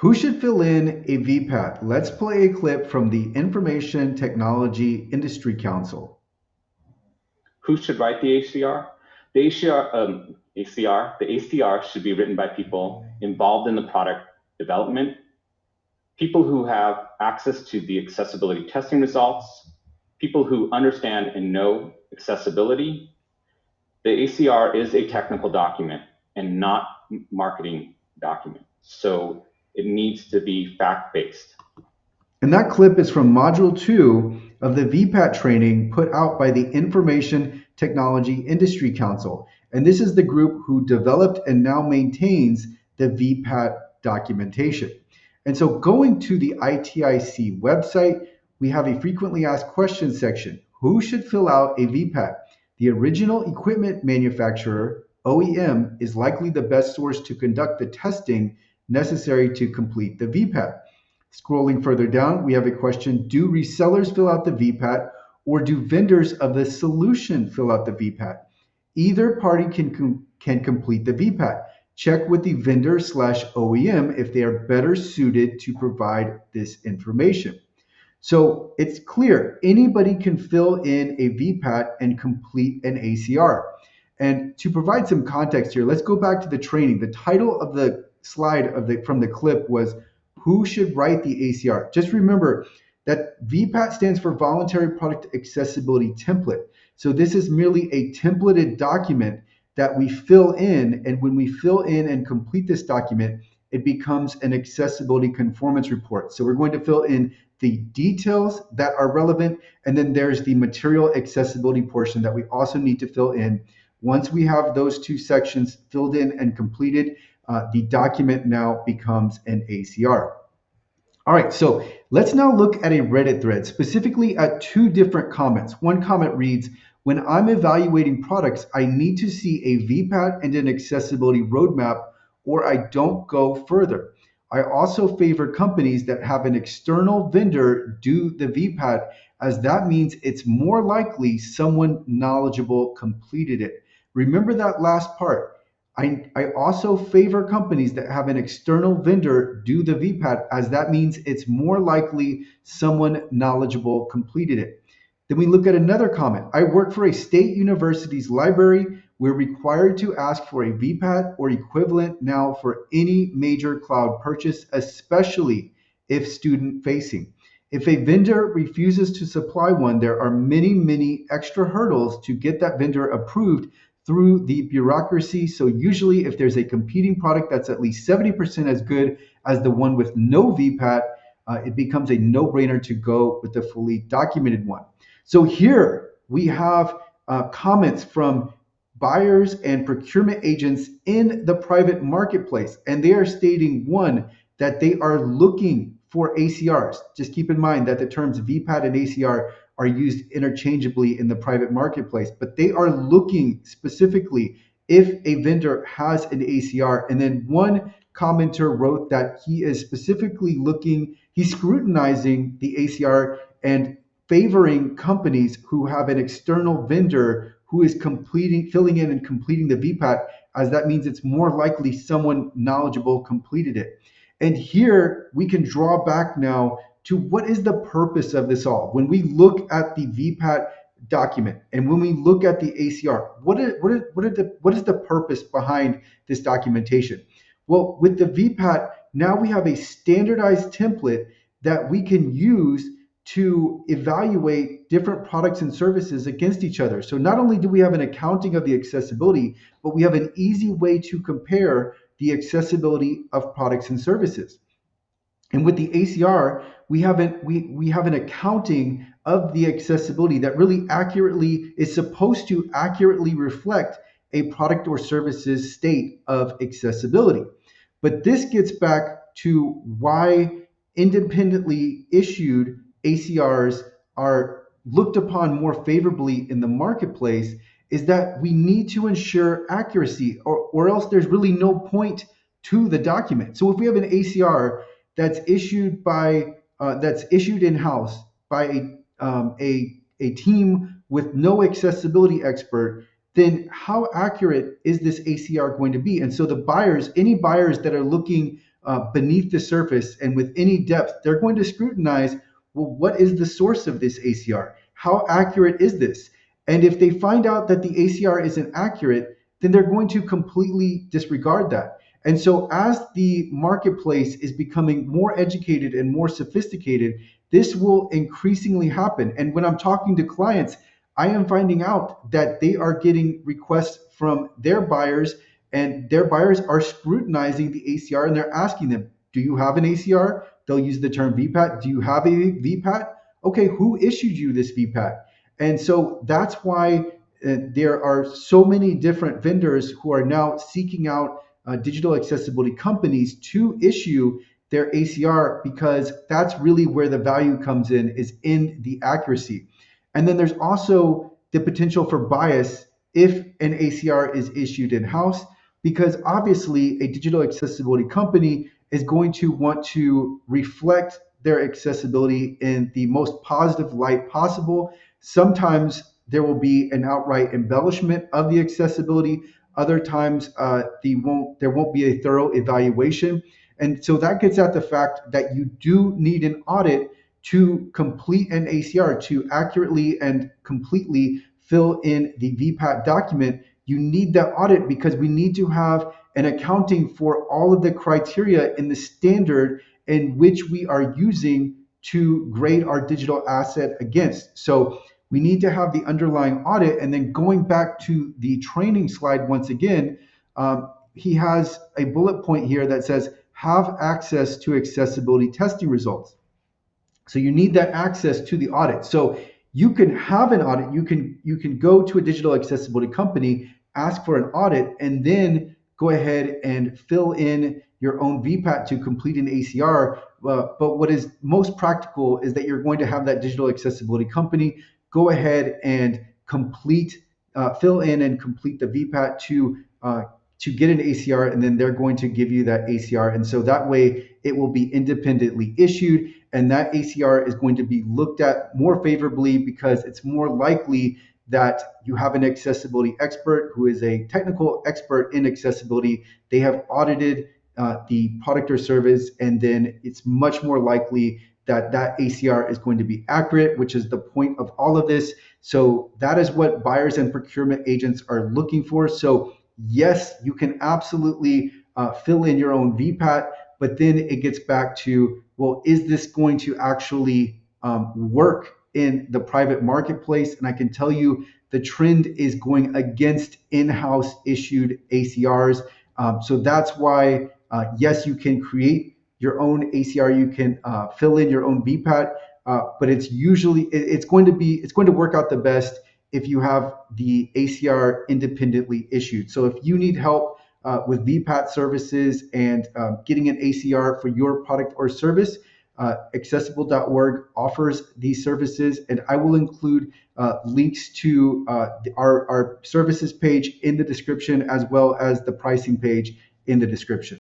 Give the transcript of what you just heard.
Who should fill in a VPAT? Let's play a clip from the Information Technology Industry Council. Who should write the ACR? The ACR should be written by people involved in the product development, people who have access to the accessibility testing results, people who understand and know accessibility. The ACR is a technical document and not marketing document. So it needs to be fact-based. And that clip is from Module 2 of the VPAT training put out by the Information Technology Industry Council. And this is the group who developed and now maintains the VPAT documentation. And so going to the ITIC website, we have a frequently asked questions section. Who should fill out a VPAT? The original equipment manufacturer, OEM, is likely the best source to conduct the testing necessary to complete the VPAT. Scrolling further down, we have a question: do resellers fill out the VPAT, or do vendors of the solution fill out the VPAT? Either party can complete the VPAT. Check with the vendor/OEM if they are better suited to provide this information. So it's clear anybody can fill in a VPAT and complete an ACR. And to provide some context here, let's go back to the training. The title of the slide from the clip was who should write the ACR. Just remember that VPAT stands for Voluntary Product Accessibility Template. So this is merely a templated document that we fill in, and when we fill in and complete this document, it becomes an accessibility conformance report. So we're going to fill in the details that are relevant, and then there's the material accessibility portion that we also need to fill in. Once we have those two sections filled in and completed, the document now becomes an ACR. All right, so let's now look at a Reddit thread, specifically at two different comments. One comment reads, when I'm evaluating products, I need to see a VPAT and an accessibility roadmap, or I don't go further. I also favor companies that have an external vendor do the VPAT, as that means it's more likely someone knowledgeable completed it. Remember that last part. I also favor companies that have an external vendor do the VPAT, as that means it's more likely someone knowledgeable completed it. Then we look at another comment. I work for a state university's library. We're required to ask for a VPAT or equivalent now for any major cloud purchase, especially if student facing. If a vendor refuses to supply one, there are many extra hurdles to get that vendor approved through the bureaucracy. So usually if there's a competing product that's at least 70% as good as the one with no VPAT, it becomes a no-brainer to go with the fully documented one. So here we have comments from buyers and procurement agents in the private marketplace, and they are stating, one, that they are looking for ACRs. Just keep in mind that the terms VPAT and ACR are used interchangeably in the private marketplace, but they are looking specifically if a vendor has an ACR. And then one commenter wrote that he is specifically looking, he's scrutinizing the ACR and favoring companies who have an external vendor who is filling in and completing the VPAT, as that means it's more likely someone knowledgeable completed it. And here we can draw back now to what is the purpose of this all. When we look at the VPAT document and when we look at the ACR, what is the purpose behind this documentation? Well, with the VPAT, now we have a standardized template that we can use to evaluate different products and services against each other. So not only do we have an accounting of the accessibility, but we have an easy way to compare the accessibility of products and services. And with the ACR, we have an accounting of the accessibility that really accurately is supposed to accurately reflect a product or service's state of accessibility. But this gets back to why independently issued ACRs are looked upon more favorably in the marketplace, is that we need to ensure accuracy, or else there's really no point to the document. So if we have an ACR that's issued in-house by a team with no accessibility expert, then how accurate is this ACR going to be? And so the buyers, any buyers that are looking beneath the surface and with any depth, they're going to scrutinize, well, what is the source of this ACR? How accurate is this? And if they find out that the ACR isn't accurate, then they're going to completely disregard that. And so as the marketplace is becoming more educated and more sophisticated, this will increasingly happen. And when I'm talking to clients, I am finding out that they are getting requests from their buyers, and their buyers are scrutinizing the ACR and they're asking them, do you have an ACR? They'll use the term VPAT. Do you have a VPAT? Okay, who issued you this VPAT? And so that's why there are so many different vendors who are now seeking out digital accessibility companies to issue their ACR, because that's really where the value comes in, is in the accuracy. And then there's also the potential for bias if an ACR is issued in-house, because obviously a digital accessibility company is going to want to reflect their accessibility in the most positive light possible. Sometimes there will be an outright embellishment of the accessibility. Other times there won't be a thorough evaluation. And so that gets at the fact that you do need an audit to complete an ACR, to accurately and completely fill in the VPAT document. You need that audit because we need to have an accounting for all of the criteria in the standard in which we are using to grade our digital asset against. So we need to have the underlying audit. And then going back to the training slide once again, he has a bullet point here that says, have access to accessibility testing results. So you need that access to the audit. So you can have an audit. You can go to a digital accessibility company, ask for an audit, and then go ahead and fill in your own VPAT to complete an ACR. But what is most practical is that you're going to have that digital accessibility company go ahead and fill in and complete the VPAT to get an ACR, and then they're going to give you that ACR. And so that way it will be independently issued, and that ACR is going to be looked at more favorably because it's more likely that you have an accessibility expert who is a technical expert in accessibility. They have audited the product or service, and then it's much more likely that that ACR is going to be accurate, which is the point of all of this. So that is what buyers and procurement agents are looking for. So yes, you can absolutely fill in your own VPAT, but then it gets back to, well, is this going to actually work in the private marketplace? And I can tell you the trend is going against in-house issued ACRs. So that's why, yes, you can create your own ACR, you can fill in your own VPAT, but it's going to work out the best if you have the ACR independently issued. So if you need help with VPAT services and getting an ACR for your product or service, accessible.org offers these services, and I will include links to our services page in the description, as well as the pricing page in the description.